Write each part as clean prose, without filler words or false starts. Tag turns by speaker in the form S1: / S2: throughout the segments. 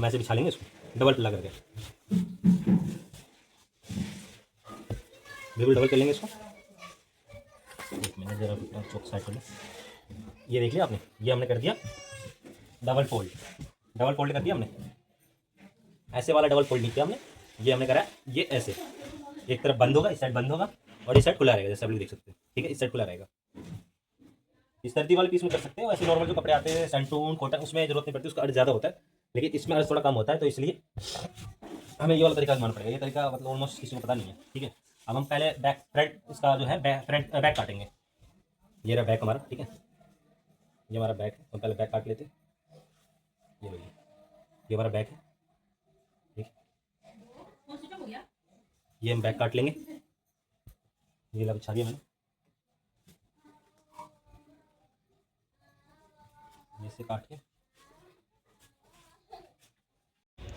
S1: हम ऐसे बिछा लेंगे इसको डबल पल्ला करके, बिल्कुल डबल कर लेंगे इसको। एक मिनट जरा चौक साइड कर लो। ये देख लिया आपने, ये हमने कर दिया डबल फोल्ड, डबल फोल्ड कर दिया हमने। ऐसे वाला डबल फोल्ड नहीं किया हमने, ये हमने करा ये ऐसे, एक तरफ बंद होगा, इस साइड बंद होगा और इस साइड खुला रहेगा, जैसे आप लोग देख सकते हैं। ठीक है, इस साइड खुला रहेगा। इस सर्दी वाले पीस में कर सकते हो, ऐसे नॉर्मल जो कपड़े आते हैं सेंटून कॉटन उसमें जरूरत नहीं पड़ती, उसका अर्ज ज़्यादा होता है, लेकिन इसमें अर्ज थोड़ा कम होता है, तो इसलिए हमें ये वाला तरीका आजमाना पड़ेगा। ये तरीका मतलब ऑलमोस्ट किसी को पता नहीं है। ठीक है, अब हम पहले बैक फ्रंट इसका जो है फ्रंट बैक काटेंगे। ये रहा बैक हमारा। ठीक है, ये हमारा बैक है, हम पहले बैक काट लेते हैं। ये लो, ये हमारा बैक है। ठीक है, ये हम बैक काट लेंगे। ये ला बिछा दिया मैंने, ऐसे काट के।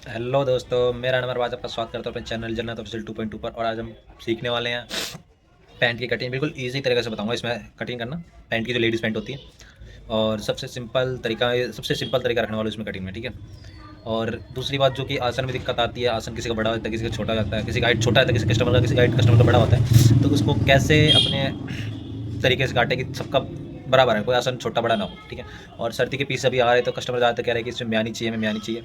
S1: हेलो दोस्तों, मेरा नंबर आज आपका स्वागत करता हूँ अपने चैनल जन्नत ऑफिशियल 2.2 पर। और आज हम सीखने वाले हैं पैंट की कटिंग। बिल्कुल इजी तरीके से बताऊंगा इसमें कटिंग करना, पैंट की जो लेडीज़ पैंट होती है। और सबसे सिंपल तरीका रखने वाला इसमें कटिंग में। ठीक है, और दूसरी बात जो कि आसन में दिक्कत आती है, आसन किसी का बड़ा होता है, किसी का छोटा होता है, किसी का हाइट छोटा होता है, किसी का हाइट कस्टमर का बड़ा होता है, तो उसको कैसे अपने तरीके से काटे कि सबका बराबर है, कोई आसन छोटा बड़ा ना हो। ठीक है, और सर्दी के पीस अभी आ रहे हैं तो कस्टमर ज़्यादातर कह रहे हैं कि इसमें म्यानी चाहिए, हमें म्यानी चाहिए।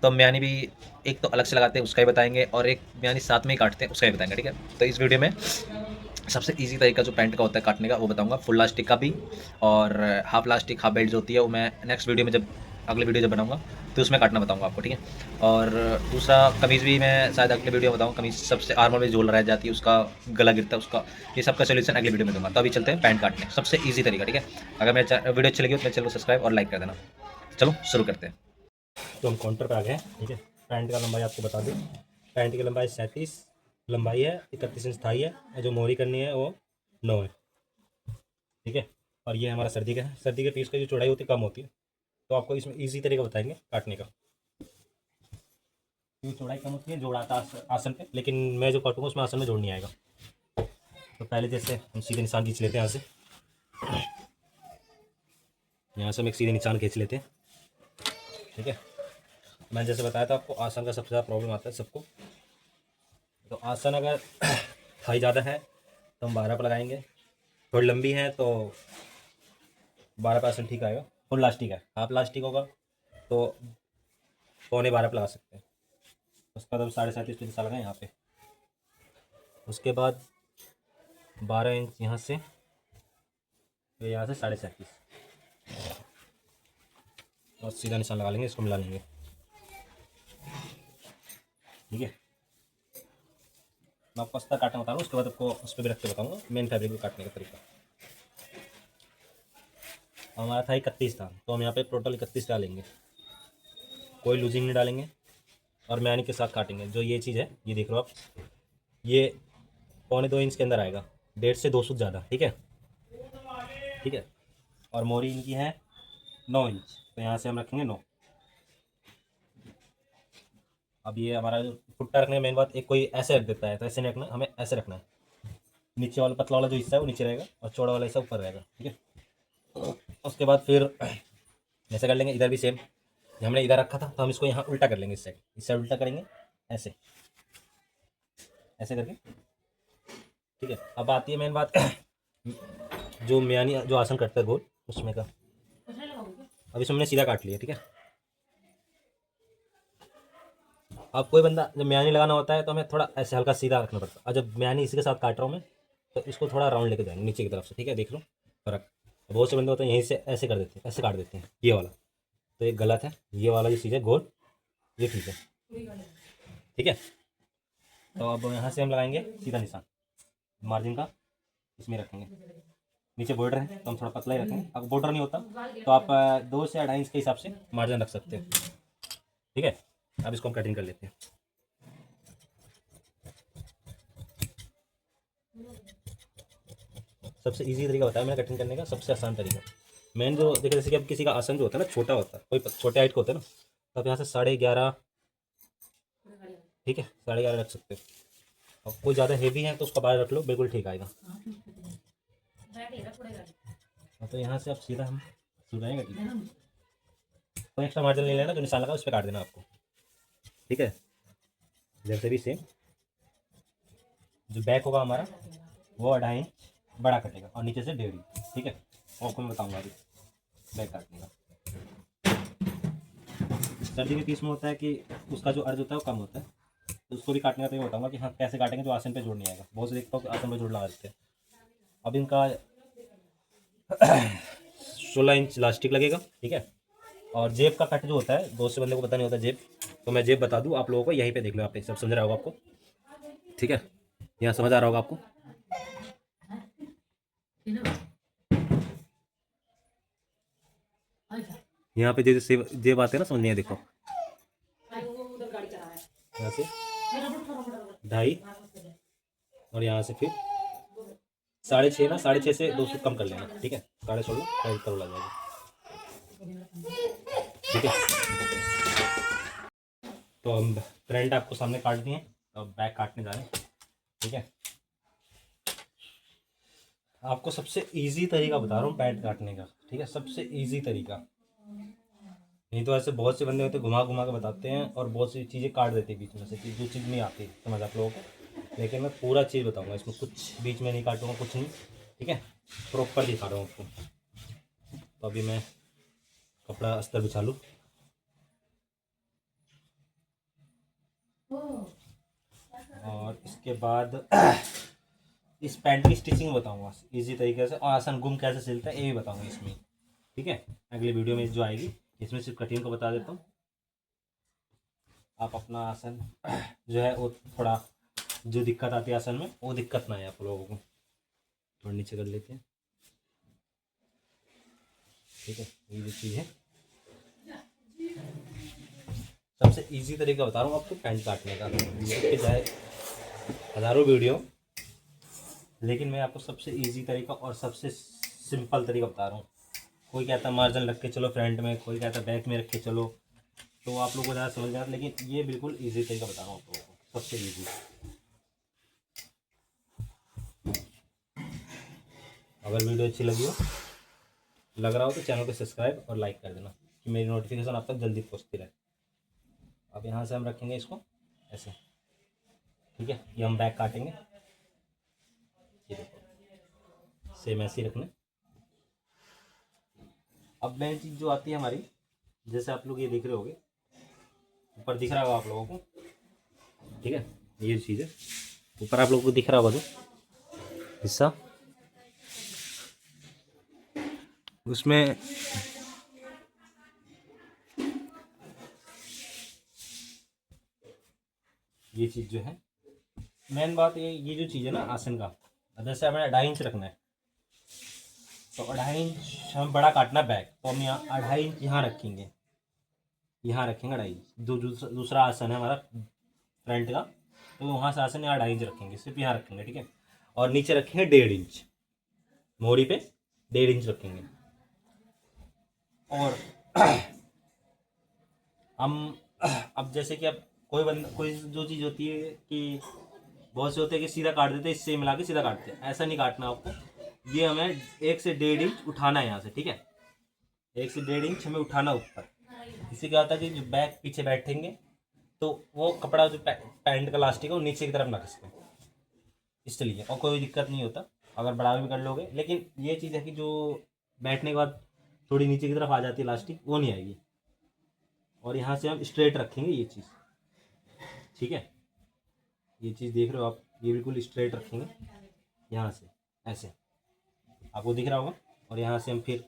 S1: तो हम म्यानी भी एक तो अलग से लगाते हैं, उसका ही बताएंगे, और एक म्यानी साथ में ही काटते हैं, उसका ही बताएंगे। ठीक है, तो इस वीडियो में सबसे इजी तरीका जो पैंट का होता है काटने का वो बताऊंगा, फुल लास्टिक का भी, और हाफ लास्टिक हाफ बेल्ट जो होती है वो मैं नेक्स्ट वीडियो में जब अगले वीडियो जब बनाऊंगा तो उसमें काटना बताऊंगा आपको। ठीक है, और दूसरा कमीज़ भी मैं शायद अगले वीडियो में बताऊंगा, कमीज़ सबसे आर्मर में झोल रह जाती है, उसका गला गिरता है उसका, ये सबका सोल्यूशन अगले वीडियो में दूंगा। तो अभी चलते हैं पैंट काटने, सबसे ईजी तरीका। ठीक है, अगर मेरे वीडियो अच्छी लगी तो मेरे चैनल को सब्सक्राइब और लाइक कर देना। चलो शुरू करते हैं। तो हम काउंटर पर आ गए हैं। ठीक है, पैंट का लंबाई आपको बता दूँ, पैंट की लंबाई 37 लंबाई है, 31 इंच थाई है, और जो मोहरी करनी है वो 9 है। ठीक है, और ये हमारा सर्दी का है। सर्दी के पीस की जो चौड़ाई होती है कम होती है, तो आपको इसमें इजी तरीका बताएंगे काटने का। ये चौड़ाई कम होती है, जोड़ आता है आसन पे, लेकिन मैं जो काटूंगा उसमें आसन में जोड़ नहीं आएगा। तो पहले जैसे हम सीधे निशान खींच लेते हैं, यहाँ से हम एक सीधे निशान खींच लेते हैं। ठीक है, मैंने जैसे बताया था आपको, आसन का सबसे ज़्यादा प्रॉब्लम आता है सबको। तो आसन अगर थाई ज़्यादा है तो हम 12 पर लगाएंगे, थोड़ी लंबी है तो 12% ठीक आएगा। फुल लास्टिक है, हाफ लास्टिक होगा तो 12.25 पर लगा सकते हैं। उसका तो 37.5 पे लगाएं यहाँ पे। उसके बाद 12 इंच यहाँ से, तो यहाँ से 37.5 और सीधा निशान लगा लेंगे, इसको मिला लेंगे। ठीक है, मैं आपको अस्तर काटना बता रहा हूँ, उसके बाद आपको उस पर भी रख के बताऊँगा मेन फैब्रिक को काटने का तरीका। हमारा था 31 था, तो हम यहाँ पे टोटल 31 डालेंगे, कोई लूजिंग नहीं डालेंगे, और म्यानी के साथ काटेंगे। जो ये चीज़ है, ये देख लो आप, ये 1.25 इंच के अंदर आएगा, 1.5 से 2 सूत ज़्यादा। ठीक है, ठीक है, और मोरी इनकी है 9 इंच, तो यहाँ से हम रखेंगे 9। अब ये हमारा जो फुट्टा रखने का मेन बात, एक कोई ऐसे रख देता है, तो ऐसे नहीं रखना, हमें ऐसे रखना है। नीचे वाला पतला वाला जो हिस्सा है वो नीचे रहेगा, और चौड़ा वाला हिस्सा ऊपर रहेगा। ठीक है, उसके बाद फिर ऐसे कर लेंगे। इधर भी सेम, हमने इधर रखा था तो हम इसको यहाँ उल्टा कर लेंगे, इस साइड उल्टा करेंगे, ऐसे ऐसे करके। ठीक है, अब आती है मेन बात जो म्यानी जो आसन करता है गोल, उसमें का अब इसमें हमने सीधा काट लिया। ठीक है, अब कोई बंदा जब म्यानी लगाना होता है तो हमें थोड़ा ऐसे हल्का सीधा रखना पड़ता है, और जब म्यानी इसी के साथ काट रहा हूँ मैं तो इसको थोड़ा राउंड लेके जाएंगे नीचे की तरफ से। ठीक है, देख लो फर्क। बहुत से बंदे होते हैं यहीं से ऐसे कर देते हैं, ऐसे काट देते हैं, ये वाला तो ये गलत है। ये वाला जो चीज़ है गोल, ये ठीक है। ठीक है, तो अब यहाँ से हम लगाएंगे सीधा निशान मार्जिन का, इसमें रखेंगे। नीचे बॉर्डर है तो हम थोड़ा पतला ही रखेंगे, अगर बॉर्डर नहीं होता तो आप 2 से 2.5 इंच के हिसाब से मार्जिन रख सकते हैं। ठीक है, अब इसको हम कटिंग कर लेते हैं। सबसे इजी तरीका बताया मैंने कटिंग करने का, सबसे आसान तरीका। मेन जो देखिए, जैसे कि अब किसी का आसन जो होता है ना छोटा होता है, कोई छोटे हाइट का होता है ना, तो आप यहाँ से 11.5, ठीक है 11.5 रख सकते हो। अब कोई ज़्यादा हेवी है तो उसका 12 रख लो, बिल्कुल ठीक आएगा। तो यहाँ से आप सीधा हम सुधाएंगे, ठीक है, तो एक्स्ट्रा मार्जिन ले लेना, जो निशान लगा उस पर काट देना आपको। ठीक है। इधर से भी सेम, जो बैक होगा हमारा वो 2.5 इंच बड़ा कटेगा और नीचे से 1.5 इंच। ठीक है, वो आपको मैं बताऊँगा अभी बैक काटने का। सर्दी के पीस में होता है कि उसका जो अर्ज होता है वो कम होता है, तो उसको भी काटने का तरीका बताऊँगा कि हाँ कैसे काटेंगे जो आसन पे जोड़ नहीं आएगा। बहुत से देखता हूँ कि आसन पे जोड़ लगा देते हैं। अब इनका 16 इंच इलास्टिक लगेगा। ठीक है, और जेब का कट जो होता है, बहुत से बंदे को पता नहीं होता जेब, तो मैं जेब बता दूँ आप लोगों को। यहीं पे देख लो, आप पे सब समझ रहा होगा आपको। ठीक है, यहाँ समझ आ रहा होगा आपको। यहाँ पे जैसे जेब आते हैं ना, समझ नहीं है, देखो यहाँ से 2.5 और यहाँ से फिर 6.5 ना, 6.5 से 2 कम कर लेना। ठीक है, 16.5 टाइट करो लग जाएगा। ठीक है, तो हम फ्रंट आपको सामने काट दिए, अब बैक काटने जा रहे हैं। ठीक है, आपको सबसे इजी तरीका बता रहा हूँ पैंट काटने का। ठीक है, सबसे इजी तरीका। नहीं तो ऐसे बहुत से बंदे होते घुमा घुमा के बताते हैं और बहुत सी चीज़ें काट देते हैं बीच में से, जो चीज़ नहीं आती समझ आप लोगों को। लेकिन मैं पूरा चीज़ बताऊंगा, इसमें कुछ बीच में नहीं काटूंगा, कुछ नहीं। ठीक है, प्रॉपर दिखा रहा हूँ आपको। तो अभी मैं कपड़ा अस्तर बिछा लूँ और इसके बाद इस पैंट की स्टिचिंग बताऊंगा इजी तरीके से, और आसन गुम कैसे सिलता है ये भी बताऊंगा इसमें। ठीक है, अगली वीडियो में जो आएगी इसमें सिर्फ कटिंग को बता देता हूँ। आप अपना आसन जो है वो थोड़ा, जो दिक्कत आती है आसन में वो दिक्कत ना है आप लोगों को। थोड़ा नीचे कर लेते हैं। ठीक है, ये जो चीज़ है सबसे इजी तरीका बता रहा हूँ आपको पैंट काटने का। इसके चाहे हज़ारों वीडियो, लेकिन मैं आपको सबसे इजी तरीका और सबसे सिंपल तरीका बता रहा हूँ। कोई कहता है मार्जिन रख के चलो फ्रंट में, कोई कहता है बैक में रख के चलो, तो आप लोगों को ज़्यादा समझ में आता, लेकिन ये बिल्कुल इजी तरीका बता रहा हूँ आप लोगों को, सबसे इजी। अगर वीडियो अच्छी लगी हो, लग रहा हो, तो चैनल को सब्सक्राइब और लाइक कर देना कि मेरी नोटिफिकेशन आप तक जल्दी पहुँचती रहे। अब यहाँ से हम रखेंगे इसको ऐसे। ठीक है, ये हम बैक काटेंगे, ये देखो सेम ऐसे ही रखना। अब मेन चीज़ जो आती है हमारी, जैसे आप लोग ये देख रहे होगे, ऊपर दिख रहा होगा आप लोगों को। ठीक है, ये चीज़ है ऊपर आप लोगों को दिख रहा होगा जो हिस्सा, उसमें ये चीज़ जो है, मेन बात ये जो चीज़ है ना आसन का, जैसे हमें 2.5 इंच रखना है, तो 2.5 इंच हम बड़ा काटना बैक, तो हम यहाँ 2.5 इंच यहाँ रखेंगे, यहाँ रखेंगे 2.5 इंच। जो दूसरा आसन है हमारा फ्रंट का, तो वहाँ से आसन यहाँ 2.5 इंच रखेंगे, सिर्फ यहाँ रखेंगे। ठीक है, और नीचे रखेंगे 1.5 इंच, मोड़ी पे 1.5 इंच रखेंगे। और हम अब जैसे कि अब कोई जो चीज़ होती है कि बहुत से होते हैं कि सीधा काट देते हैं, इससे मिला के सीधा काटते हैं, ऐसा नहीं काटना आपको। ये हमें 1 से 1.5 इंच उठाना है यहाँ से। ठीक है, 1 से 1.5 इंच हमें उठाना ऊपर। इससे क्या होता है कि जो बैक पीछे बैठेंगे तो वो कपड़ा जो पैंट का लास्टिक है वो नीचे की तरफ ना खसके, इसलिए। और कोई दिक्कत नहीं होता अगर बड़ा भी कर लोगे, लेकिन ये चीज़ है कि जो बैठने के बाद थोड़ी नीचे की तरफ आ जाती है लास्टिक, वो नहीं आएगी। और यहाँ से हम स्ट्रेट रखेंगे ये चीज़। ठीक है, ये चीज़ देख रहे हो आप, ये बिल्कुल स्ट्रेट रखेंगे यहाँ से ऐसे, आपको दिख रहा होगा। और यहाँ से हम फिर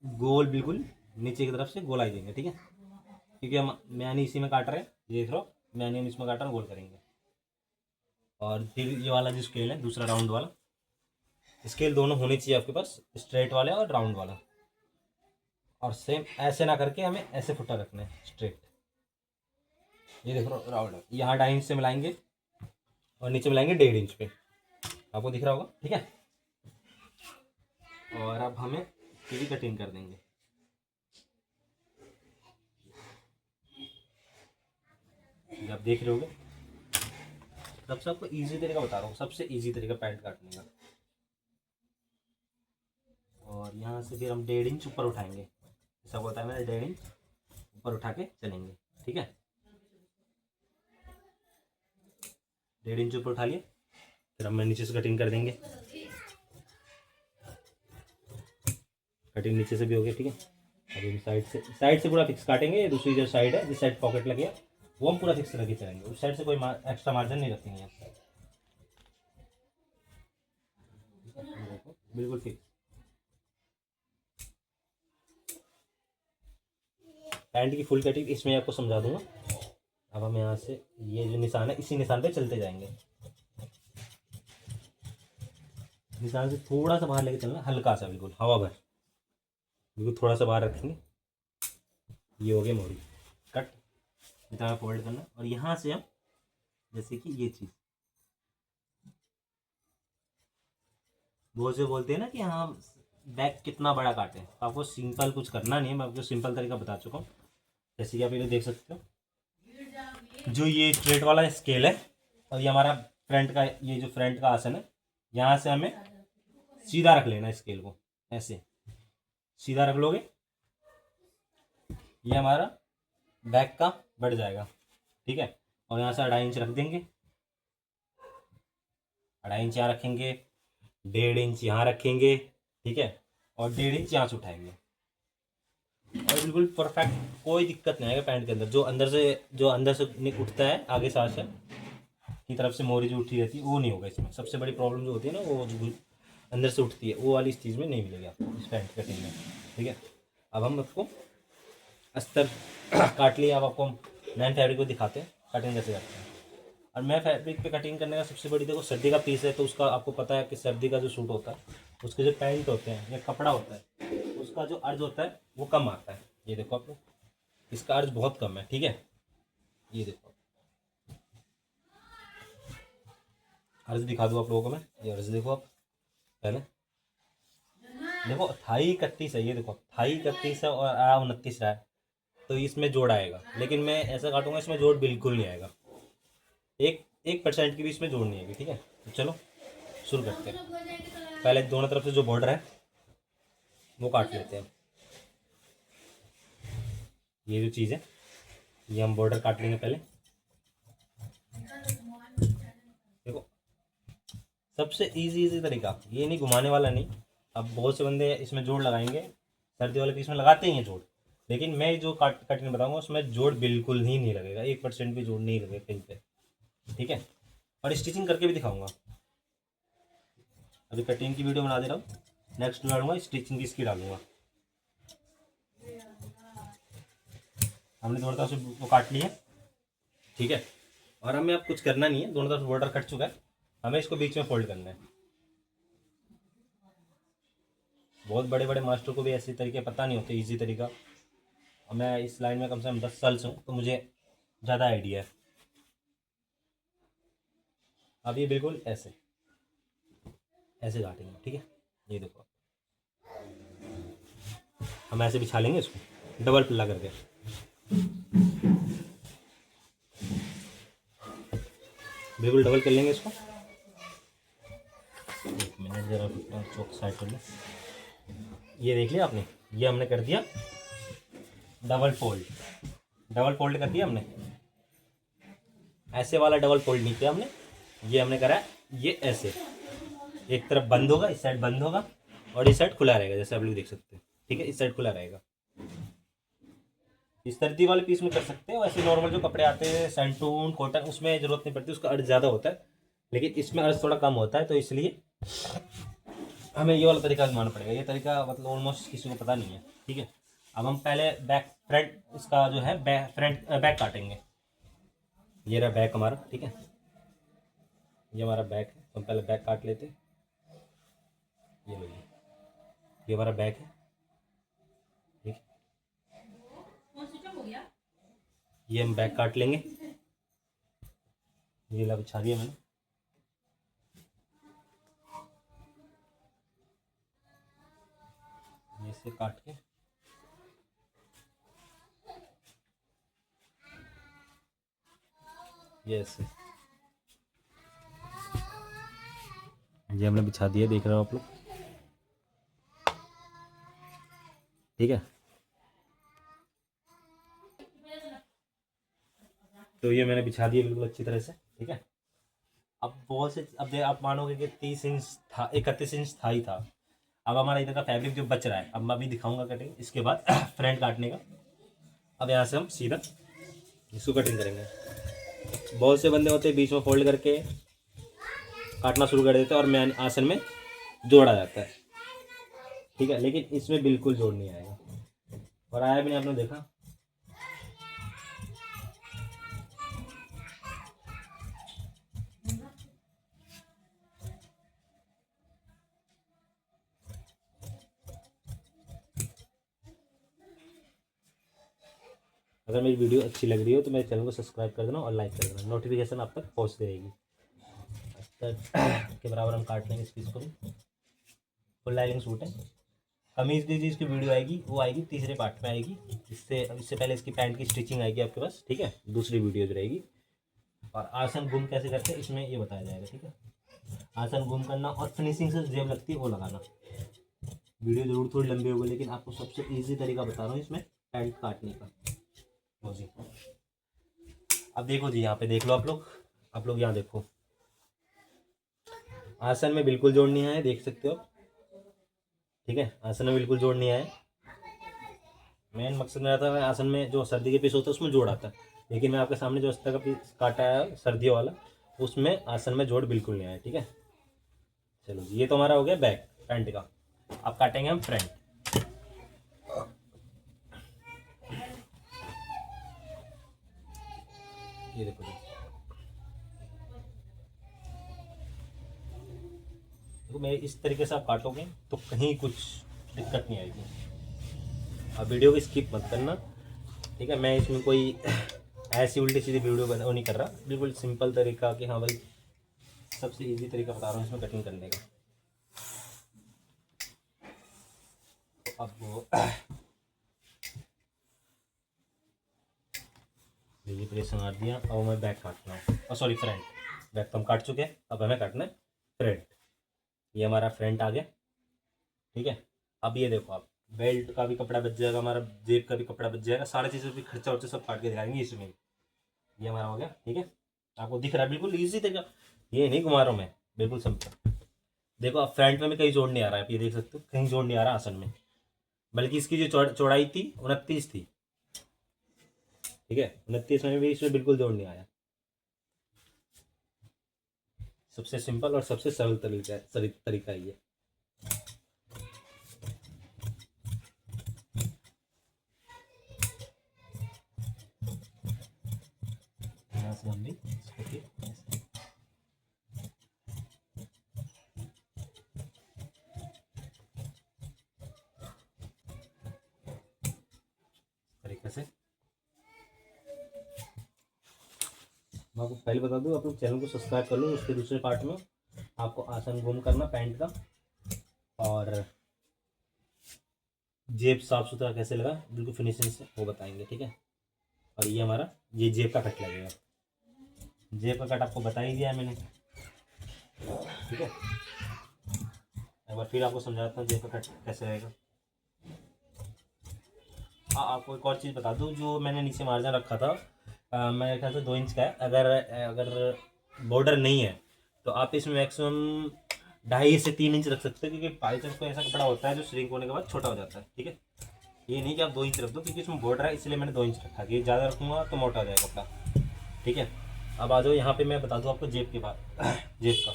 S1: गोल बिल्कुल नीचे की तरफ से गोलाई देंगे। ठीक है, क्योंकि हम मैनी इसी में काट रहे हैं, ये देख रहे हो, मैनी हम इसमें काट रहे हैं, गोल करेंगे। और फिर ये वाला जो स्केल है दूसरा राउंड वाला, स्केल दोनों होने चाहिए आपके पास, स्ट्रेट वाला और राउंड वाला। और सेम ऐसे ना करके हमें ऐसे फुटा रखना है स्ट्रेट। ये देखो राउंड, यहाँ 2.5 इंच से मिलाएंगे और नीचे मिलाएंगे 1.5 इंच पे, आपको दिख रहा होगा। ठीक है, और अब हमें ये भी कटिंग कर देंगे। ये आप देख रहे होगे, सबसे आपको इजी तरीका बता रहा हूँ, सबसे इजी तरीका पैंट काटने का। और यहाँ से फिर हम 1.5 इंच ऊपर उठाएंगे, ऐसा होता है मैंने 1.5 इंच ऊपर उठा के चलेंगे। ठीक है, 1.5 इंच ऊपर उठा लिया। फिर हम नीचे से कटिंग कर देंगे। कटिंग नीचे से भी हो गया, ठीक है। अभी साइड से पूरा फिक्स काटेंगे। दूसरी जो साइड है, जिस साइड पॉकेट लगे वो हम पूरा फिक्स रख के चलेंगे। उस साइड से कोई एक्स्ट्रा मार्जिन नहीं रखेंगे यहाँ। देखो बिल्कुल फिक्स। पैंट की फुल कटिंग इसमें आपको समझा दूंगा। अब हम यहाँ से ये जो निशान है, इसी निशान पे चलते जाएंगे। निशान से थोड़ा सा बाहर लेके चलना, हल्का सा, बिल्कुल हवा भर, बिल्कुल थोड़ा सा बाहर रखेंगे। ये हो गई मोरी कट। इतना फोल्ड करना और यहाँ से हम जैसे कि ये चीज़, बहुत से बोलते हैं ना कि हाँ बैक कितना बड़ा काटे। तो आपको सिंपल कुछ करना नहीं है, मैं आपको सिंपल तरीका बता चुका हूँ। जैसे कि आप ये देख सकते हो, जो ये स्ट्रेट वाला स्केल है और ये हमारा फ्रंट का, ये जो फ्रंट का आसन है, यहाँ से हमें सीधा रख लेना स्केल को। ऐसे सीधा रख लोगे, ये हमारा बैक का बढ़ जाएगा, ठीक है। और यहाँ से 2.5 इंच रख देंगे। 2.5 इंच यहाँ रखेंगे, 1.5 इंच यहाँ रखेंगे, ठीक है। और 1.5 इंच यहाँ से उठाएंगे और बिल्कुल परफेक्ट, कोई दिक्कत नहीं आएगा पैंट के अंदर। जो अंदर से उठता है आगे साथ की तरफ से मोरी जो उठी रहती है वो नहीं होगा इसमें। सबसे बड़ी प्रॉब्लम जो होती है ना, वो जो अंदर से उठती है, वो वाली इस चीज़ में नहीं मिलेगी आपको, इस पैंट कटिंग में, ठीक है। अब हम आपको अस्तर काट लिया। अब आपको हम मैन फैब्रिक को दिखाते हैं कटिंग कैसे करते हैं। और मैं फैब्रिक पे कटिंग करने का सबसे बड़ी, देखो सर्दी का पीस है तो उसका आपको पता है कि सर्दी का जो सूट होता है, उसके जो पैंट होते हैं या कपड़ा होता है, उसका जो अर्ज होता है वो कम आता है। ये देखो आप लोग, इसका अर्ज बहुत कम है, ठीक है। ये देखो अर्ज दिखा दूँ आप लोगों को मैं। ये अर्ज देखो आप, पहले देखो 28-31 है। ये देखो 28-31 है और 29 रहा है, तो इसमें जोड़ आएगा। लेकिन मैं ऐसा काटूंगा इसमें जोड़ बिल्कुल नहीं आएगा, 1% की भी इसमें जोड़ नहीं आएगी, ठीक है। तो चलो शुरू करते हैं। पहले दोनों तरफ से जो बॉर्डर है वो काट लेते हैं। ये जो चीज़ है, ये हम बॉर्डर काट लेंगे पहले। देखो सबसे इजी तरीका, ये नहीं घुमाने वाला नहीं। अब बहुत से बंदे इसमें जोड़ लगाएंगे, सर्दी वाले पीस में लगाते ही हैं जोड़, लेकिन मैं जो कटिंग बताऊंगा उसमें जोड़ बिल्कुल ही नहीं लगेगा, 1% भी जोड़ नहीं लगेगा कहीं पे, ठीक है। और स्टिचिंग करके भी दिखाऊंगा। अभी कटिंग की वीडियो बना दे रहा हूँ, नेक्स्ट डालूंगा स्टिचिंग की, इसकी डालूंगा। हमने दोनों तरफ से वो काट लिया, ठीक है। और हमें अब कुछ करना नहीं है, दोनों तरफ बॉर्डर कट चुका है, हमें इसको बीच में फोल्ड करना है। बहुत बड़े बड़े मास्टर को भी ऐसे तरीके पता नहीं होते, इजी तरीका। और मैं इस लाइन में कम से कम 10 साल से हूँ, तो मुझे ज़्यादा आइडिया है। अब ये बिल्कुल ऐसे ऐसे काटेंगे, ठीक है। ये देखो हम ऐसे बिछा लेंगे इसको डबल पल्ला करके। बिल्कुल डबल कर लेंगे इसको। एक मिनट जरा चौक साइड कर ले। ये देख लिया आपने, ये हमने कर दिया डबल फोल्ड कर दिया हमने। ऐसे वाला डबल फोल्ड नहीं किया हमने, ये हमने करा ये ऐसे। एक तरफ बंद होगा, इस साइड बंद होगा और इस साइड खुला रहेगा, जैसे आप लोग देख सकते हैं, ठीक है। इस साइड खुला रहेगा। इस सर्दी वाले पीस में कर सकते हैं। वैसे नॉर्मल जो कपड़े आते हैं सैंटून कॉटन, उसमें जरूरत नहीं पड़ती, उसका अर्ज ज़्यादा होता है, लेकिन इसमें अर्ज थोड़ा कम होता है, तो इसलिए हमें ये वाला तरीका आजमाना पड़ेगा। ये तरीका मतलब ऑलमोस्ट किसी को पता नहीं है, ठीक है। अब हम पहले फ्रंट, इसका जो है बैक काटेंगे। ये रहा बैक हमारा, ठीक है। ये हमारा बैक है, हम पहले बैक काट लेते हैं। ये लो, ये हमारा बैक है, ठीक है। ये हम बैक काट लेंगे। ये ला बिछा दिया मैंने। ऐसे काट के ये ऐसे, ये हमने बिछा दिया, देख रहे हो आप लोग, ठीक है। तो ये मैंने बिछा दिया बिल्कुल अच्छी तरह से, ठीक है। अब बहुत से, अब आप मानोगे कि 30 इंच था, 31 इंच था ही था। अब हमारा इधर का फैब्रिक जो बच रहा है, अब मैं अभी दिखाऊंगा कटिंग, इसके बाद फ्रंट काटने का। अब यहाँ से हम सीधा इसको कटिंग करेंगे। बहुत से बंदे होते हैं बीच में फोल्ड करके काटना शुरू कर देते हैं और मैन आसन में जोड़ा जाता है, ठीक है, लेकिन इसमें बिल्कुल जोड़ नहीं आएगा, और आया भी नहीं, आपने देखा। अगर मेरी वीडियो अच्छी लग रही हो तो मेरे चैनल को सब्सक्राइब कर देना और लाइक कर देना, नोटिफिकेशन आप तक पहुँचती रहेगी। के बराबर हम काट लेंगे इस पीस को भी। फुल लाइनिंग सूट है। कमीज की जिसकी वीडियो आएगी वो आएगी तीसरे पार्ट में आएगी। इससे पहले इसकी पैंट की स्टिचिंग आएगी आपके पास, ठीक है, दूसरी वीडियो जो रहेगी। और आसन गुम कैसे करते हैं इसमें ये बताया जाएगा, ठीक है। आसन गुम करना और फिनिशिंग से जेब लगती है वो लगाना। वीडियो जरूर थोड़ी लंबी होगी, लेकिन आपको सबसे ईजी तरीका बता रहा हूँ इसमें पैंट काटने का। लो जी, अब देखो जी, यहाँ पे देख लो आप लोग यहाँ देखो, आसन में बिल्कुल जोड़ नहीं आया, देख सकते हो, ठीक है। आसन में बिल्कुल जोड़ नहीं आया। मेन मकसद मेरा था आसन में जो सर्दी के पीस होता है उसमें जोड़ आता है, लेकिन मैं आपके सामने जो इस तरह का पीस काटा है सर्दियों वाला, उसमें आसन में जोड़ बिल्कुल नहीं आया, ठीक है। चलो जी, ये तो हमारा हो गया बैक पैंट का। अब काटेंगे हम फ्रंट। ये देखो जी, देखो मैं इस तरीके से आप काटोगे तो कहीं कुछ दिक्कत नहीं आएगी। अब वीडियो को स्किप मत करना, ठीक है। मैं इसमें कोई ऐसी उल्टी सीधी वीडियो वो नहीं कर रहा, बिल्कुल सिंपल तरीका कि हाँ भाई सबसे इजी तरीका बता रहा हूँ इसमें कटिंग करने का। तो अब वो ये प्रेस मार दिया, अब मैं बैक काटना हूँ, और सॉरी फ्रंट। बैक तो हम काट चुके हैं, अब हमें काटना है फ्रंट। ये हमारा फ्रंट आ गया, ठीक है। अब ये देखो, आप बेल्ट का भी कपड़ा बच जाएगा हमारा, जेब का भी कपड़ा बच जाएगा, सारी चीज़ों भी खर्चा वर्चा सब काट के दिखाएंगे इसमें। ये हमारा हो गया, ठीक है। आपको दिख रहा है बिल्कुल ईजी तरीका, ये नहीं घुमा रहा हूँ मैं, बिल्कुल सिंपल। देखो अब फ्रंट में भी कहीं जोड़ नहीं आ रहा है, आप ये देख सकते हो, कहीं जोड़ नहीं आ रहा आसन में, बल्कि इसकी जो चौड़ाई थी 29 थी, ठीक है। 29 में भी इसमें बिल्कुल जोड़ नहीं आया। सबसे सिंपल और सबसे सरल तरीका ये। यहाँ से हम भी इसको फिर ऐसे तरीके से। मैं आपको पहले बता दूं, आप लोग चैनल को सब्सक्राइब कर लो, उसके दूसरे पार्ट में आपको आसन गुम करना पैंट का, और जेब साफ सुथरा कैसे लगा बिल्कुल फिनिशिंग से वो बताएंगे, ठीक है। और ये हमारा ये जेब का कट लगेगा, जेब का कट आपको बता ही दिया है मैंने, ठीक है। एक बार फिर आपको समझाता हूँ जेब का कट कैसे रहेगा। हाँ, आपको एक और चीज़ बता दूँ, जो मैंने नीचे मार्जिन रखा था मेरे ख्याल से 2 इंच का है। अगर अगर बॉर्डर नहीं है तो आप इसमें मैक्सिमम 2.5 से 3 इंच रख सकते हैं, क्योंकि बाई चांस कोई ऐसा कपड़ा होता है जो श्रिंक होने के बाद छोटा हो जाता है, ठीक है। ये नहीं कि आप 2 इंच रख दो, क्योंकि इसमें बॉर्डर है इसलिए मैंने 2 इंच रखा है, ज़्यादा रखूँगा तो मोटा हो जाएगा कपड़ा, ठीक है। अब आ जाओ यहाँ पे, मैं बता दूँ आपको जेब के बाद जेब का,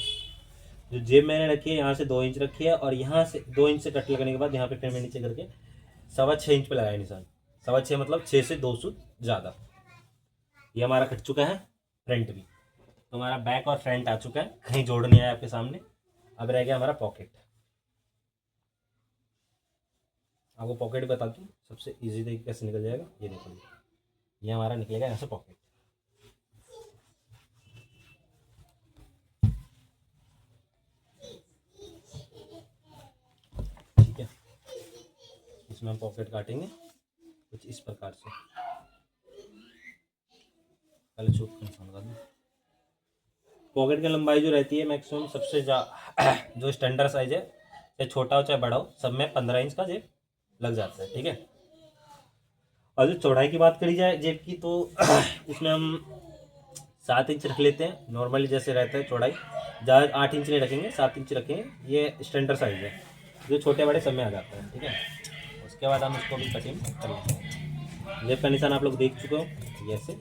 S1: जो जेब मैंने रखी है यहाँ से 2 इंच रखी है, और यहाँ से 2 इंच से कट लगने के बाद यहाँ पे फिर मैं नीचे करके 6.25 इंच पे लगाया निशान। 6.25 मतलब 6 से 2 सूत ज़्यादा। ये हमारा कट चुका है फ्रंट भी, तो हमारा बैक और फ्रंट आ चुका है, कहीं जोड़ नहीं आया आपके सामने। अब रह गया हमारा पॉकेट। आपको पॉकेट बता दूँ सबसे इजी तरीके कैसे निकल जाएगा, ये देखो, ये हमारा निकलेगा यहाँ से पॉकेट, ठीक है। इसमें हम पॉकेट काटेंगे कुछ इस प्रकार से। पहले छूट का निशान लगा दूँ। पॉकेट की लंबाई जो रहती है मैक्सिमम सबसे जो स्टैंडर्ड साइज है, चाहे छोटा हो चाहे बड़ा हो, सब में 15 इंच का जेब लग जाता है, ठीक है। और जो चौड़ाई की बात करी जाए जेब की, तो इसमें हम
S2: 7 इंच रख लेते हैं नॉर्मली जैसे रहता है चौड़ाई, ज़्यादा 8 इंच नहीं रखेंगे, 7 इंच रखेंगे, ये स्टैंडर्ड साइज़ है जो छोटे बड़े सब में आ जाता है। ठीक है, उसके बाद हम इसको भी कटिंग कर लेते हैं। जेब का निशान आप लोग देख चुके हो, ये ऐसे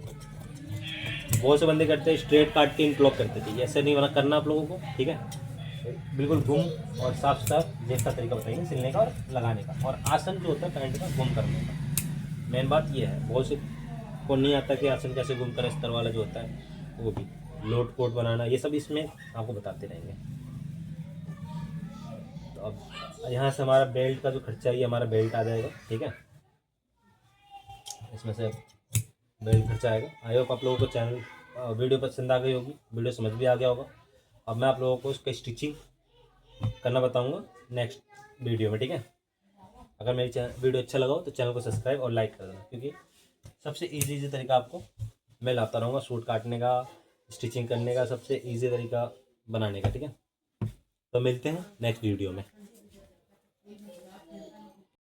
S2: बहुत से बंदे करते हैं स्ट्रेट काट के इंटरलॉक करते थे, ऐसे नहीं बना करना आप लोगों को। ठीक है, बिल्कुल गुम और साफ साफ जेब का तरीका बताएंगे सिलने का और लगाने का, और आसन जो होता है पैंट का गुम करने का। मेन बात ये है, बहुत से को नहीं आता कि आसन कैसे गुम करें, स्तर वाला जो होता है वो भी, लोट पोट बनाना, ये सब इसमें आपको बताते रहेंगे। तो अब यहाँ से हमारा बेल्ट का जो खर्चा है, ये हमारा बेल्ट आ जाएगा। ठीक है, इसमें से बेल्ट खर्चा आएगा। आई होप आप लोगों को चैनल वीडियो पसंद आ गई होगी, वीडियो समझ भी आ गया होगा। अब मैं आप लोगों को इसका स्टिचिंग करना बताऊंगा नेक्स्ट वीडियो में। ठीक है, अगर मेरी वीडियो अच्छा लगा हो तो चैनल को सब्सक्राइब और लाइक कर देना, क्योंकि सबसे इजी तरीका आपको मैं लाता रहूँगा सूट काटने का, स्टिचिंग करने का, सबसे इजी तरीका बनाने का। ठीक है, तो मिलते हैं नेक्स्ट वीडियो में।